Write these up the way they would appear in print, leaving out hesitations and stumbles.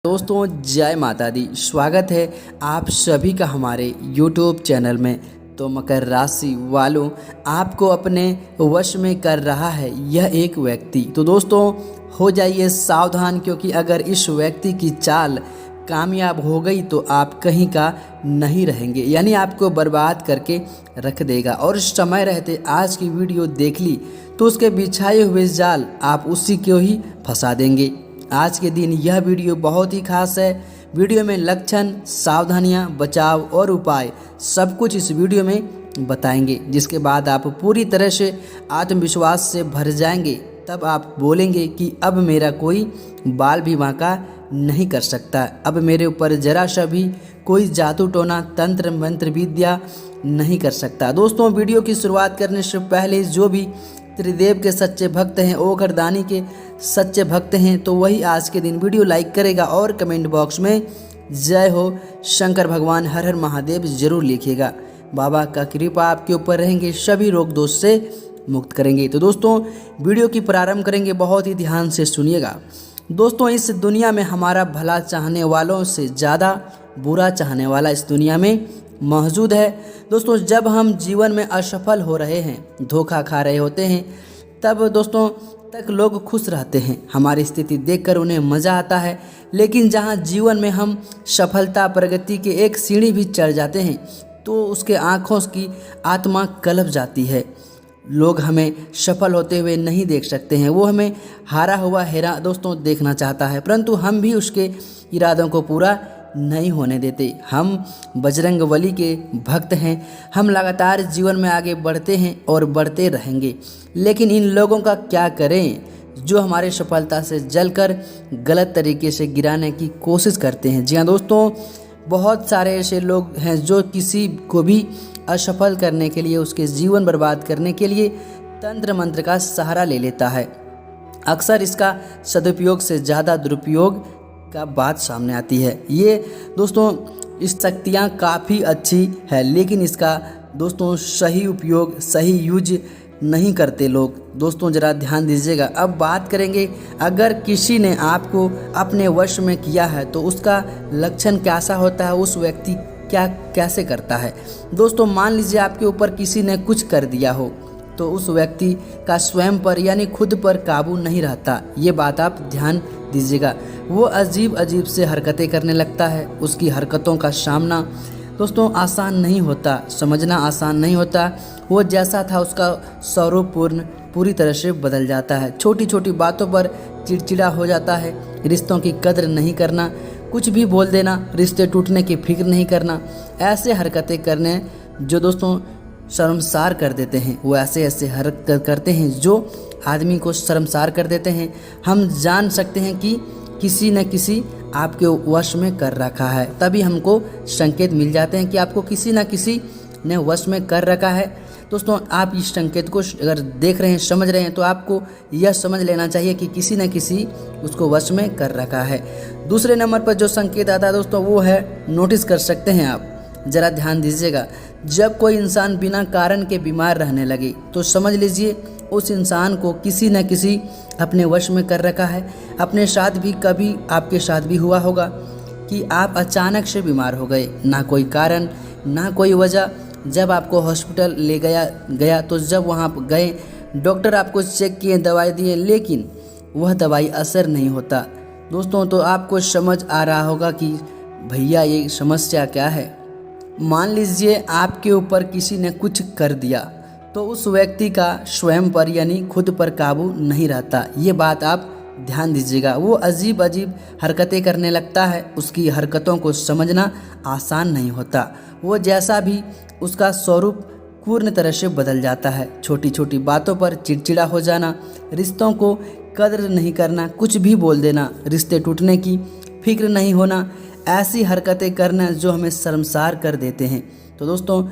दोस्तों जय माता दी। स्वागत है आप सभी का हमारे YouTube चैनल में। तो मकर राशि वालों, आपको अपने वश में कर रहा है यह एक व्यक्ति। तो दोस्तों हो जाइए सावधान, क्योंकि अगर इस व्यक्ति की चाल कामयाब हो गई तो आप कहीं का नहीं रहेंगे, यानी आपको बर्बाद करके रख देगा। और समय रहते आज की वीडियो देख ली तो उसके बिछाए हुए जाल आप उसी को ही फंसा देंगे। आज के दिन यह वीडियो बहुत ही खास है। वीडियो में लक्षण, सावधानियां, बचाव और उपाय सब कुछ इस वीडियो में बताएंगे, जिसके बाद आप पूरी तरह से आत्मविश्वास से भर जाएंगे। तब आप बोलेंगे कि अब मेरा कोई बाल भी बांका नहीं कर सकता, अब मेरे ऊपर जरा सा भी कोई जादू टोना तंत्र मंत्र विद्या नहीं कर सकता। दोस्तों वीडियो की शुरुआत करने से पहले जो भी त्रिदेव के सच्चे भक्त हैं, ओघरदानी के सच्चे भक्त हैं, तो वही आज के दिन वीडियो लाइक करेगा और कमेंट बॉक्स में जय हो शंकर भगवान हर हर महादेव जरूर लिखिएगा। बाबा का कृपा आपके ऊपर रहेंगे, सभी रोग दोष से मुक्त करेंगे। तो दोस्तों वीडियो की प्रारंभ करेंगे, बहुत ही ध्यान से सुनिएगा। दोस्तों इस दुनिया में हमारा भला चाहने वालों से ज़्यादा बुरा चाहने वाला इस दुनिया में मौजूद है। दोस्तों जब हम जीवन में असफल हो रहे हैं, धोखा खा रहे होते हैं, तब दोस्तों तक लोग खुश रहते हैं। हमारी स्थिति देखकर उन्हें मज़ा आता है। लेकिन जहां जीवन में हम सफलता प्रगति के एक सीढ़ी भी चढ़ जाते हैं तो उसके आँखों की आत्मा कलप जाती है। लोग हमें सफल होते हुए नहीं देख सकते हैं, वो हमें हारा हुआ हेरा दोस्तों देखना चाहता है, परंतु हम भी उसके इरादों को पूरा नहीं होने देते। हम बजरंग बली के भक्त हैं, हम लगातार जीवन में आगे बढ़ते हैं और बढ़ते रहेंगे। लेकिन इन लोगों का क्या करें जो हमारे सफलता से जलकर गलत तरीके से गिराने की कोशिश करते हैं। जी हाँ दोस्तों, बहुत सारे ऐसे लोग हैं जो किसी को भी असफल करने के लिए, उसके जीवन बर्बाद करने के लिए तंत्र मंत्र का सहारा ले लेता है। अक्सर इसका सदुपयोग से ज़्यादा दुरुपयोग का बात सामने आती है। ये दोस्तों इस शक्तियाँ काफ़ी अच्छी है, लेकिन इसका दोस्तों सही उपयोग, सही यूज नहीं करते लोग। दोस्तों ज़रा ध्यान दीजिएगा। अब बात करेंगे, अगर किसी ने आपको अपने वश में किया है तो उसका लक्षण कैसा होता है, उस व्यक्ति क्या कैसे करता है। दोस्तों मान लीजिए आपके ऊपर किसी ने कुछ कर दिया हो तो उस व्यक्ति का स्वयं पर यानी खुद पर काबू नहीं रहता। ये बात आप ध्यान दीजिएगा। वो अजीब अजीब से हरकतें करने लगता है। उसकी हरकतों का सामना दोस्तों आसान नहीं होता, समझना आसान नहीं होता। वो जैसा था उसका स्वरूप पूरी तरह से बदल जाता है। छोटी छोटी बातों पर चिड़चिड़ा हो जाता है। रिश्तों की कद्र नहीं करना, कुछ भी बोल देना, रिश्ते टूटने की फिक्र नहीं करना, ऐसे हरकतें करने जो दोस्तों शर्मसार कर देते हैं। वो ऐसे ऐसे हरकत करते हैं जो आदमी को शर्मसार कर देते हैं। हम जान सकते हैं कि किसी न किसी आपके वश में कर रखा है, तभी हमको संकेत मिल जाते हैं कि आपको किसी न किसी ने वश में कर रखा है। दोस्तों आप इस संकेत को अगर देख रहे हैं, समझ रहे हैं, तो आपको यह समझ लेना चाहिए कि किसी न किसी उसको वश में कर रखा है। दूसरे नंबर पर जो संकेत आता है दोस्तों वो है, नोटिस कर सकते हैं आप, ज़रा ध्यान दीजिएगा। जब कोई इंसान बिना कारण के बीमार रहने लगे तो समझ लीजिए उस इंसान को किसी न किसी अपने वश में कर रखा है। अपने साथ भी कभी आपके साथ भी हुआ होगा कि आप अचानक से बीमार हो गए, ना कोई कारण ना कोई वजह। जब आपको हॉस्पिटल ले गया तो जब वहाँ पर गए, डॉक्टर आपको चेक किए, दवाई दिए, लेकिन वह दवाई असर नहीं होता। दोस्तों तो आपको समझ आ रहा होगा कि भैया ये समस्या क्या है। मान लीजिए आपके ऊपर किसी ने कुछ कर दिया तो उस व्यक्ति का स्वयं पर यानी खुद पर काबू नहीं रहता। ये बात आप ध्यान दीजिएगा। वो अजीब अजीब हरकतें करने लगता है। उसकी हरकतों को समझना आसान नहीं होता। वो जैसा भी उसका स्वरूप पूर्ण तरह से बदल जाता है। छोटी छोटी बातों पर चिड़चिड़ा हो जाना, रिश्तों को कद्र नहीं करना, कुछ भी बोल देना, रिश्ते टूटने की फिक्र नहीं होना, ऐसी हरकतें करना जो हमें शर्मसार कर देते हैं। तो दोस्तों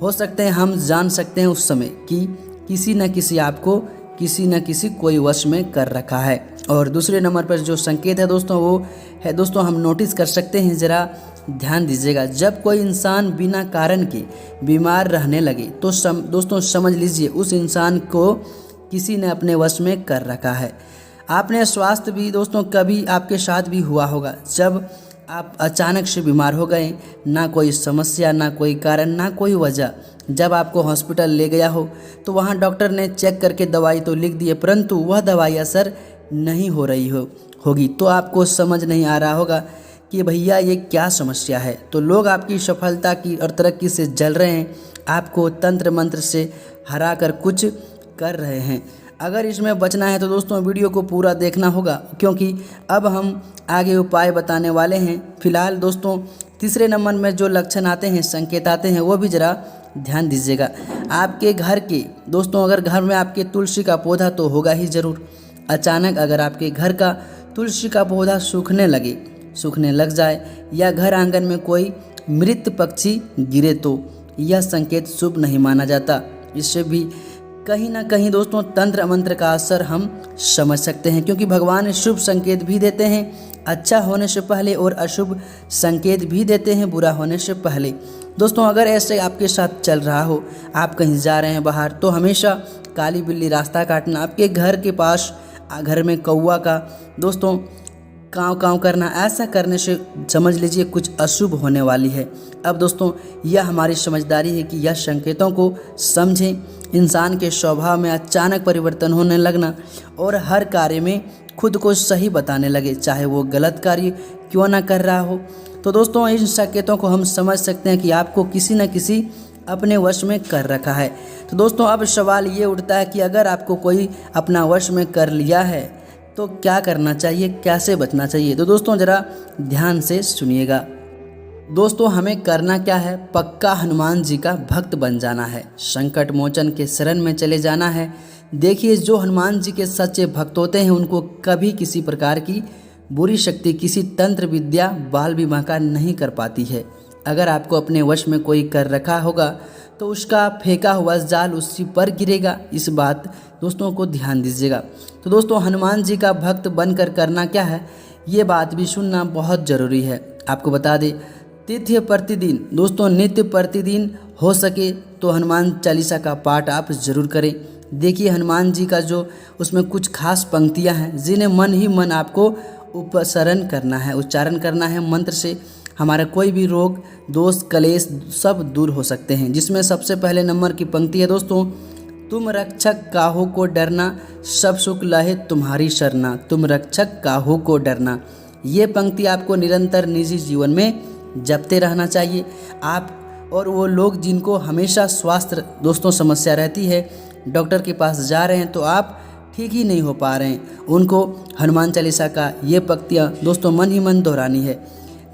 हो सकते हैं हम जान सकते हैं उस समय कि किसी न किसी आपको किसी न किसी कोई वश में कर रखा है। और दूसरे नंबर पर जो संकेत है दोस्तों वो है, दोस्तों हम नोटिस कर सकते हैं, ज़रा ध्यान दीजिएगा। जब कोई इंसान बिना कारण के बीमार रहने लगे तो दोस्तों समझ लीजिए उस इंसान को किसी ने अपने वश में कर रखा है। आपने स्वास्थ्य भी दोस्तों कभी आपके साथ भी हुआ होगा, जब आप अचानक से बीमार हो गए, ना कोई समस्या, ना कोई कारण, ना कोई वजह। जब आपको हॉस्पिटल ले गया हो तो वहाँ डॉक्टर ने चेक करके दवाई तो लिख दी है, परंतु वह दवाई असर नहीं हो रही होगी। तो आपको समझ नहीं आ रहा होगा कि भैया ये क्या समस्या है। तो लोग आपकी सफलता की और तरक्की से जल रहे हैं, आपको तंत्र मंत्र से हरा कर कुछ कर रहे हैं। अगर इसमें बचना है तो दोस्तों वीडियो को पूरा देखना होगा, क्योंकि अब हम आगे उपाय बताने वाले हैं। फिलहाल दोस्तों तीसरे नंबर में जो लक्षण आते हैं, संकेत आते हैं, वो भी ज़रा ध्यान दीजिएगा। आपके घर के दोस्तों, अगर घर में आपके तुलसी का पौधा तो होगा ही ज़रूर, अचानक अगर आपके घर का तुलसी का पौधा सूखने लग जाए या घर आंगन में कोई मृत पक्षी गिरे तो यह संकेत शुभ नहीं माना जाता। इससे भी कहीं ना कहीं दोस्तों तंत्र मंत्र का असर हम समझ सकते हैं, क्योंकि भगवान शुभ संकेत भी देते हैं अच्छा होने से पहले और अशुभ संकेत भी देते हैं बुरा होने से पहले। दोस्तों अगर ऐसे आपके साथ चल रहा हो, आप कहीं जा रहे हैं बाहर, तो हमेशा काली बिल्ली रास्ता काटना, आपके घर के पास घर में कौवा का दोस्तों काँव काँव करना, ऐसा करने से समझ लीजिए कुछ अशुभ होने वाली है। अब दोस्तों यह हमारी समझदारी है कि यह संकेतों को समझें। इंसान के स्वभाव में अचानक परिवर्तन होने लगना और हर कार्य में खुद को सही बताने लगे, चाहे वो गलत कार्य क्यों ना कर रहा हो। तो दोस्तों इन संकेतों को हम समझ सकते हैं कि आपको किसी न किसी अपने वश में कर रखा है। तो दोस्तों अब सवाल ये उठता है कि अगर आपको कोई अपना वश में कर लिया है तो क्या करना चाहिए, कैसे बचना चाहिए। तो दोस्तों ज़रा ध्यान से सुनिएगा। दोस्तों हमें करना क्या है, पक्का हनुमान जी का भक्त बन जाना है, संकट मोचन के शरण में चले जाना है। देखिए जो हनुमान जी के सच्चे भक्त होते हैं उनको कभी किसी प्रकार की बुरी शक्ति, किसी तंत्र विद्या, बाल विवाह नहीं कर पाती है। अगर आपको अपने वश में कोई कर रखा होगा तो उसका फेंका हुआ जाल उसी पर गिरेगा। इस बात दोस्तों को ध्यान दीजिएगा। तो दोस्तों हनुमान जी का भक्त बनकर करना क्या है, ये बात भी सुनना बहुत ज़रूरी है। आपको बता दें तिथि प्रतिदिन दोस्तों नित्य प्रतिदिन हो सके तो हनुमान चालीसा का पाठ आप ज़रूर करें। देखिए हनुमान जी का जो उसमें कुछ खास पंक्तियां हैं जिन्हें मन ही मन आपको उच्चारण करना है मंत्र से। हमारा कोई भी रोग दोष कलेश सब दूर हो सकते हैं। जिसमें सबसे पहले नंबर की पंक्ति है दोस्तों, तुम रक्षक काहू को डरना, सब सुख लहे तुम्हारी शरणा, तुम रक्षक काहू को डरना। ये पंक्ति आपको निरंतर निजी जीवन में जपते रहना चाहिए। आप और वो लोग जिनको हमेशा स्वास्थ्य दोस्तों समस्या रहती है, डॉक्टर के पास जा रहे हैं तो आप ठीक ही नहीं हो पा रहे हैं, उनको हनुमान चालीसा का ये पंक्तियाँ दोस्तों मन ही मन दोहरानी है।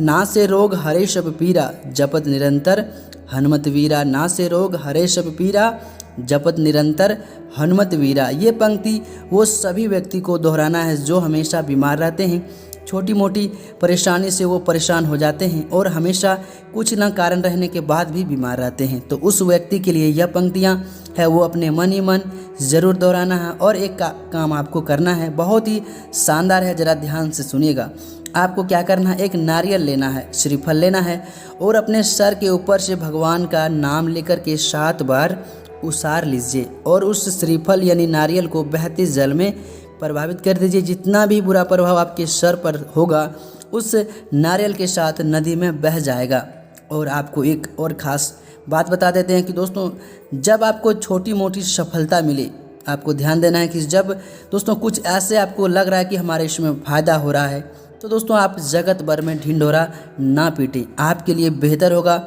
ना से रोग हरे सब पीरा, जपत निरंतर हनुमत वीरा, ना से रोग हरे सब पीरा, जपत निरंतर हनुमत वीरा। ये पंक्ति वो सभी व्यक्ति को दोहराना है जो हमेशा बीमार रहते हैं, छोटी मोटी परेशानी से वो परेशान हो जाते हैं और हमेशा कुछ न कारण रहने के बाद भी बीमार रहते हैं। तो उस व्यक्ति के लिए यह पंक्तियाँ है वो अपने मन ही मन ज़रूर दोहराना है। और एक काम आपको करना है, बहुत ही शानदार है, ज़रा ध्यान से सुनिएगा। आपको क्या करना है, एक नारियल लेना है, श्रीफल लेना है और अपने सर के ऊपर से भगवान का नाम लेकर के 7 बार उसार लीजिए और उस श्रीफल यानी नारियल को बहते जल में प्रभावित कर दीजिए। जितना भी बुरा प्रभाव आपके सर पर होगा उस नारियल के साथ नदी में बह जाएगा। और आपको एक और ख़ास बात बता देते हैं कि दोस्तों जब आपको छोटी मोटी सफलता मिले, आपको ध्यान देना है कि जब दोस्तों कुछ ऐसे आपको लग रहा है कि हमारे इसमें फ़ायदा हो रहा है, तो दोस्तों आप जगत भर में ढिंढोरा ना पीटें, आपके लिए बेहतर होगा।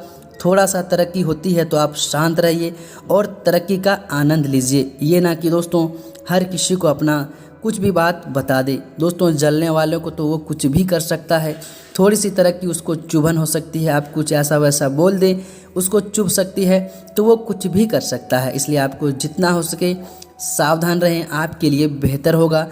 थोड़ा सा तरक्की होती है तो आप शांत रहिए और तरक्की का आनंद लीजिए। ये ना कि दोस्तों हर किसी को अपना कुछ भी बात बता दे। दोस्तों जलने वालों को तो वो कुछ भी कर सकता है, थोड़ी सी तरक्की उसको चुभन हो सकती है, आप कुछ ऐसा वैसा बोल दें उसको चुभ सकती है, तो वो कुछ भी कर सकता है। इसलिए आपको जितना हो सके सावधान रहें, आपके लिए बेहतर होगा।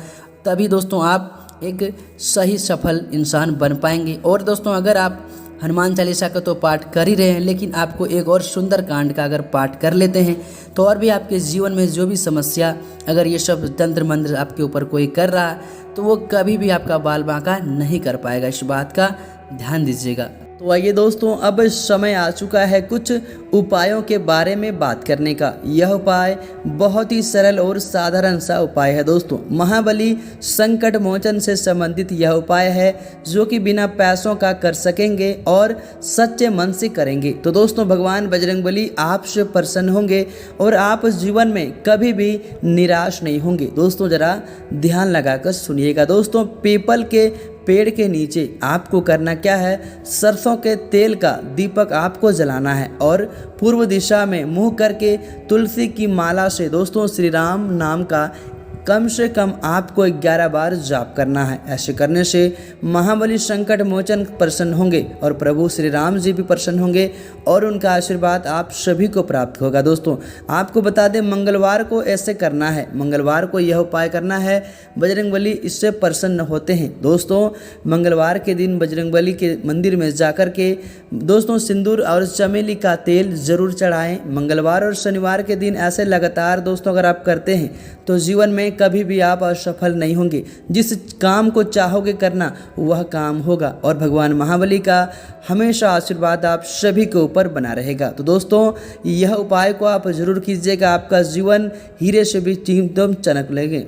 तभी दोस्तों आप एक सही सफल इंसान बन पाएंगे। और दोस्तों अगर आप हनुमान चालीसा का तो पाठ कर ही रहे हैं, लेकिन आपको एक और सुंदर कांड का अगर पाठ कर लेते हैं तो और भी आपके जीवन में जो भी समस्या, अगर ये सब तंत्र मंत्र आपके ऊपर कोई कर रहा है तो वो कभी भी आपका बाल बांका नहीं कर पाएगा। इस बात का ध्यान दीजिएगा। तो आइए दोस्तों, अब समय आ चुका है कुछ उपायों के बारे में बात करने का। यह उपाय बहुत ही सरल और साधारण सा उपाय है दोस्तों। महाबली संकट मोचन से संबंधित यह उपाय है जो कि बिना पैसों का कर सकेंगे और सच्चे मन से करेंगे। तो दोस्तों, भगवान बजरंगबली आपसे प्रसन्न होंगे और आप जीवन में कभी भी निराश नहीं होंगे। दोस्तों, जरा ध्यान लगाकर सुनिएगा। दोस्तों, पीपल के पेड़ के नीचे आपको करना क्या है, सरसों के तेल का दीपक आपको जलाना है और पूर्व दिशा में मुंह करके तुलसी की माला से दोस्तों श्री राम नाम का कम से कम आपको 11 बार जाप करना है। ऐसे करने से महाबली संकट मोचन प्रसन्न होंगे और प्रभु श्री राम जी भी प्रसन्न होंगे और उनका आशीर्वाद आप सभी को प्राप्त होगा। दोस्तों, आपको बता दें, मंगलवार को ऐसे करना है। मंगलवार को यह उपाय करना है, बजरंगबली इससे प्रसन्न होते हैं। दोस्तों, मंगलवार के दिन बजरंगबली के मंदिर में जाकर के दोस्तों सिंदूर और चमेली का तेल जरूर चढ़ाएं। मंगलवार और शनिवार के दिन ऐसे लगातार दोस्तों अगर आप करते हैं तो जीवन में कभी भी आप असफल नहीं होंगे। जिस काम को चाहोगे करना वह काम होगा और भगवान महाबली का हमेशा आशीर्वाद आप सभी के ऊपर बना रहेगा। तो दोस्तों, यह उपाय को आप जरूर कीजिएगा, आपका जीवन हीरे से भी एकदम चमक लेंगे।